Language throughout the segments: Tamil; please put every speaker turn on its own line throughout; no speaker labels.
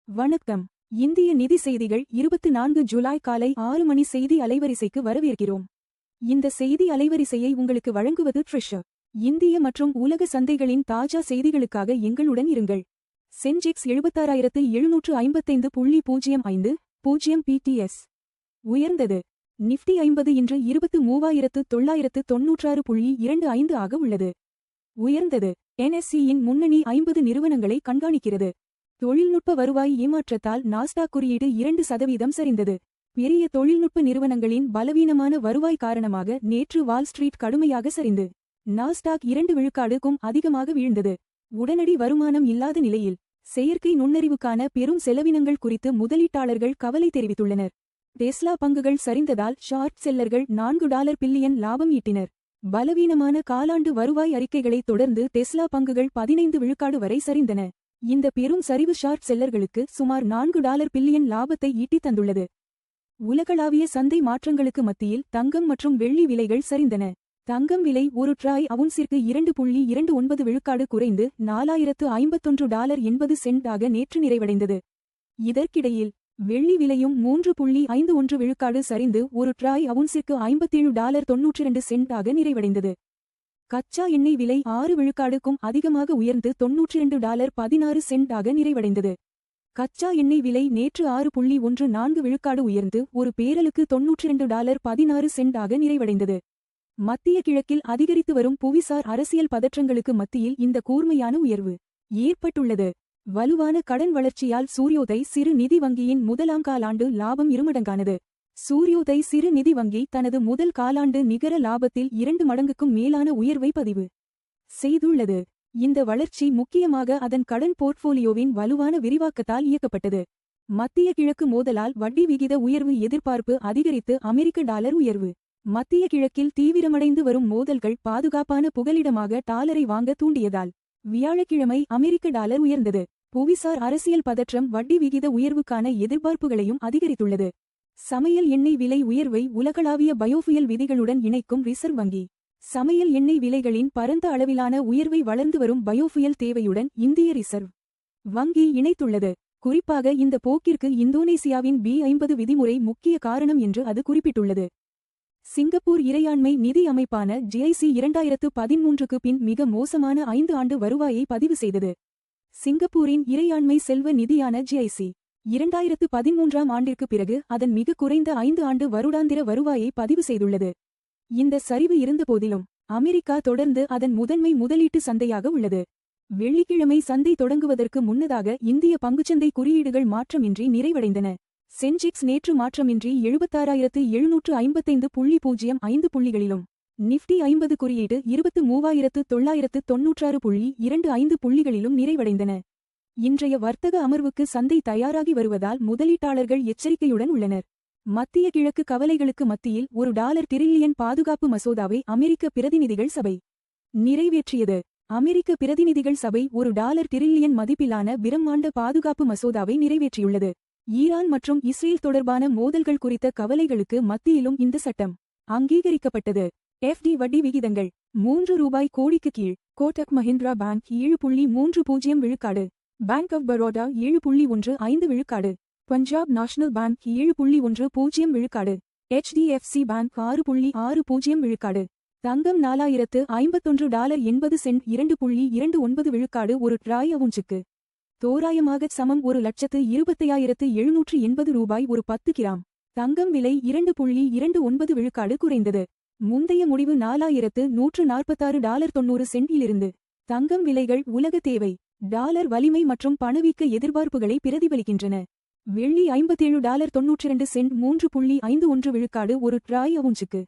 வணக்கம். இந்திய நிதி செய்திகள் 24 ஜூலை காலை 6 மணி செய்தி அலைவரிசைக்கு வரவேற்கிறோம். இந்த செய்தி அலைவரிசையை உங்களுக்கு வழங்குவது ட்ரிஷர். இந்திய மற்றும் உலக சந்தைகளின் தாஜா செய்திகளுக்காக எங்களுடன் இருங்கள். சென்செக்ஸ் 76,755.05 PTS உயர்ந்தது. நிஃப்டி 50 இன்று 23,996.25 ஆக உள்ளது. உயர்ந்தது. NSE-யின் முன்னணி 50 நிறுவனங்களை கண்காணிக்கிறது. தொழில்நுட்ப வருவாய் ஏமாற்றத்தால் நாஸ்டாக் குறியீடு 2% சரிந்தது. பெரிய தொழில்நுட்ப நிறுவனங்களின் பலவீனமான வருவாய் காரணமாக நேற்று வால் ஸ்ட்ரீட் கடுமையாக சரிந்து நாஸ்டாக் 2 விழுக்காடுக்கும் அதிகமாக வீழ்ந்தது. உடனடி வருமானம் இல்லாத நிலையில் செயற்கை நுண்ணறிவுக்கான பெரும் செலவினங்கள் குறித்து முதலீட்டாளர்கள் கவலை தெரிவித்துள்ளனர். டெஸ்லா பங்குகள் சரிந்ததால் ஷார்ட் செல்லர்கள் $4 பில்லியன் லாபம் ஈட்டினர். பலவீனமான காலாண்டு வருவாய் அறிக்கைகளை தொடர்ந்து டெஸ்லா பங்குகள் 15 விழுக்காடு வரை சரிந்தன. இந்த பெரும் சரிவு ஷார்ட் செல்லர்களுக்கு சுமார் $4 பில்லியன் லாபத்தை ஈட்டித் தந்துள்ளது. உலகளாவிய சந்தை மாற்றங்களுக்கு மத்தியில் தங்கம் மற்றும் வெள்ளி விலைகள் சரிந்தன. தங்கம் விலை ஒரு ட்ராய் அவுன்சிற்கு 2.29 விழுக்காடு குறைந்து $4,051.80 ஆக நேற்று நிறைவடைந்தது. இதற்கிடையில் வெள்ளி விலையும் 3.51 விழுக்காடு சரிந்து ஒரு ட்ராய் அவுன்சிற்கு $57.92 ஆக நிறைவடைந்தது. கச்சா எண்ணெய் விலை 6 விழுக்காடுக்கும் அதிகமாக உயர்ந்து $92.16 ஆக நிறைவடைந்தது. கச்சா எண்ணெய் விலை நேற்று 6.14 விழுக்காடு உயர்ந்து ஒரு பேரலுக்கு $92.16 ஆக நிறைவடைந்தது. மத்திய கிழக்கில் அதிகரித்து வரும் புவிசார் அரசியல் பதற்றங்களுக்கு மத்தியில் இந்த கூர்மையான உயர்வு ஏற்பட்டுள்ளது. வலுவான கடன் வளர்ச்சியால் சூர்யோதய் சிறு நிதி வங்கியின் முதலாம் காலாண்டு லாபம் இருமடங்கானது. சூர்யோதய் சிறு நிதி வங்கி தனது முதல் காலாண்டு நிகர லாபத்தில் 2 மடங்குக்கும் மேலான உயர்வை பதிவு செய்துள்ளது. இந்த வளர்ச்சி முக்கியமாக அதன் கடன் போர்ட்ஃபோலியோவின் வலுவான விரிவாக்கத்தால் இயக்கப்பட்டது. மத்திய கிழக்கு மோதலால் வட்டி விகித உயர்வு எதிர்பார்ப்பு அதிகரித்து அமெரிக்க டாலர் உயர்வு. மத்திய கிழக்கில் தீவிரமடைந்து வரும் மோதல்கள் பாதுகாப்பான புகலிடமாக டாலரை வாங்க தூண்டியதால் வியாழக்கிழமை அமெரிக்க டாலர் உயர்ந்தது. புவிசார் அரசியல் பதற்றம் வட்டி விகித உயர்வுக்கான எதிர்பார்ப்புகளையும் அதிகரித்துள்ளது. சமையல் எண்ணெய் விலை உயர்வை உலகளாவிய பயோஃபியல் விதிகளுடன் இணைக்கும் ரிசர்வ் வங்கி. சமையல் எண்ணெய் விலைகளின் பரந்த அளவிலான உயர்வை வளர்ந்து வரும் பயோஃபியல் தேவையுடன் இந்திய ரிசர்வ் வங்கி இணைத்துள்ளது. குறிப்பாக இந்த போக்கிற்கு இந்தோனேசியாவின் B50 விதிமுறை முக்கிய காரணம் என்று அது குறிப்பிட்டுள்ளது. சிங்கப்பூர் இறையாண்மை நிதி அமைப்பான GIC 2013க்கு பின் மிக மோசமான 5 ஆண்டு வருவாயை பதிவு செய்தது. சிங்கப்பூரின் இறையாண்மை செல்வ நிதியான GIC 2013ஆம் ஆண்டிற்கு பிறகு அதன் மிக குறைந்த 5 ஆண்டு வருடாந்திர வருவாயை பதிவு செய்துள்ளது. இந்த சரிவு இருந்தபோதிலும் அமெரிக்கா தொடர்ந்து அதன் முதன்மை முதலீட்டு சந்தையாக உள்ளது. வெள்ளிக்கிழமை சந்தை தொடங்குவதற்கு முன்னதாக இந்திய பங்குச்சந்தை குறியீடுகள் மாற்றமின்றி நிறைவடைந்தன. சென்செக்ஸ் நேற்று மாற்றமின்றி 76,755.05 புள்ளிகளிலும் நிஃப்டி 50 குறியீடு 23,996.25 புள்ளிகளிலும் நிறைவடைந்தன. இன்றைய வர்த்தக அமர்வுக்கு சந்தை தயாராகி வருவதால் முதலீட்டாளர்கள் எச்சரிக்கையுடன் உள்ளனர். மத்திய கிழக்கு கவலைகளுக்கு மத்தியில் $1 டிரில்லியன் பாதுகாப்பு மசோதாவை அமெரிக்க பிரதிநிதிகள் சபை நிறைவேற்றியது. அமெரிக்க பிரதிநிதிகள் சபை $1 டிரில்லியன் மதிப்பிலான பிரம்மாண்ட பாதுகாப்பு மசோதாவை நிறைவேற்றியுள்ளது. ஈரான் மற்றும் இஸ்ரேல் தொடர்பான மோதல்கள் குறித்த கவலைகளுக்கு மத்தியிலும் இந்த சட்டம் அங்கீகரிக்கப்பட்டது. FD வட்டி விகிதங்கள் ₹3 கோடிக்கு கீழ். கோட்டக் மஹிந்திரா பேங்க் 7.30 விழுக்காடு. பேங்க் ஆஃப் பரோடா 7.15 விழுக்காடு. பஞ்சாப் நேஷனல் பேங்க் 7.10 விழுக்காடு. HDFC பேங்க் 6.60 விழுக்காடு. தங்கம் $4,051.80 2.29 விழுக்காடு ஒரு ட்ராய் அவுன்ஸுக்கு. தோராயமாக சமம் $1,25,780 ஒரு 10 கிராம். தங்கம் விலை 2.29 விழுக்காடு குறைந்தது. முந்தைய முடிவு $4,146.90 இலிருந்து. தங்கம் விலைகள் உலக தேவை, டாலர் வலிமை மற்றும் பணவீக்க எதிர்பார்ப்புகளை பிரதிபலிக்கின்றன. வெள்ளி $57.92 3.51 விழுக்காடு ஒரு ட்ராய் அவுன்ஸுக்கு.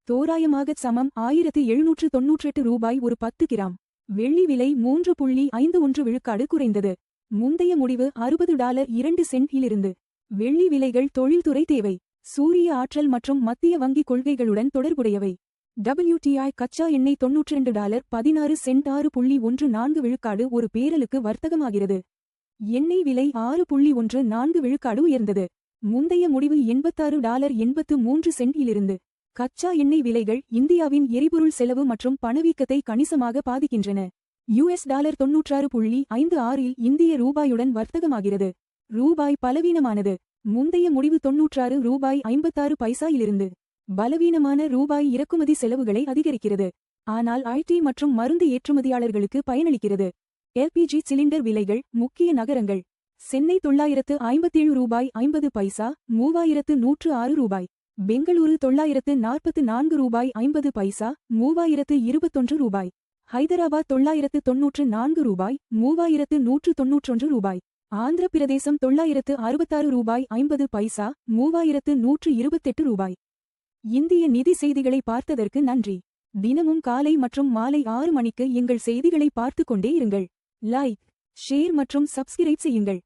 தோராயமாக சமம் $1,798 ஒரு 10 கிராம். வெள்ளி விலை 3.51 விழுக்காடு குறைந்தது. முந்தைய முடிவு $60.02 இலிருந்து. வெள்ளி விலைகள் தொழில்துறை தேவை, சூரிய ஆற்றல் மற்றும் மத்திய வங்கி கொள்கைகளுடன் தொடர்புடையவை. WTI கச்சா எண்ணெய் $92.16 6.14 விழுக்காடு ஒரு பேரலுக்கு வர்த்தகமாகிறது. எண்ணெய் விலை 6.14 விழுக்காடு உயர்ந்தது. முந்தைய முடிவு $86.83 இலிருந்து. கச்சா எண்ணெய் விலைகள் இந்தியாவின் எரிபொருள் செலவு மற்றும் பணவீக்கத்தை கணிசமாக பாதிக்கின்றன. $96.56 இந்திய ரூபாயுடன் வர்த்தகமாகிறது. ரூபாய் பலவீனமானது. முந்தைய முடிவு ரூபாய் 96.56 பலவீனமான ரூபாய் இறக்குமதி செலவுகளை அதிகரிக்கிறது. ஆனால் ஐடி மற்றும் மருந்து ஏற்றுமதியாளர்களுக்கு பயனளிக்கிறது. எல்பிஜி சிலிண்டர் விலைகள். முக்கிய நகரங்கள்: சென்னை ரூபாய் 957.50, 3106 ரூபாய். பெங்களூரு ரூபாய் 944.50, 3021 ரூபாய். ஹைதராபாத் ரூபாய் 3191 ரூபாய். ஆந்திர பிரதேசம் ரூபாய் 50.50, 3128 ரூபாய். இந்திய நிதி செய்திகளை பார்த்ததற்கு நன்றி. தினமும் காலை மற்றும் மாலை 6 மணிக்கு எங்கள் செய்திகளை பார்த்துக் கொண்டே இருங்கள். லைக், ஷேர் மற்றும் சப்ஸ்கிரைப் செய்யுங்கள்.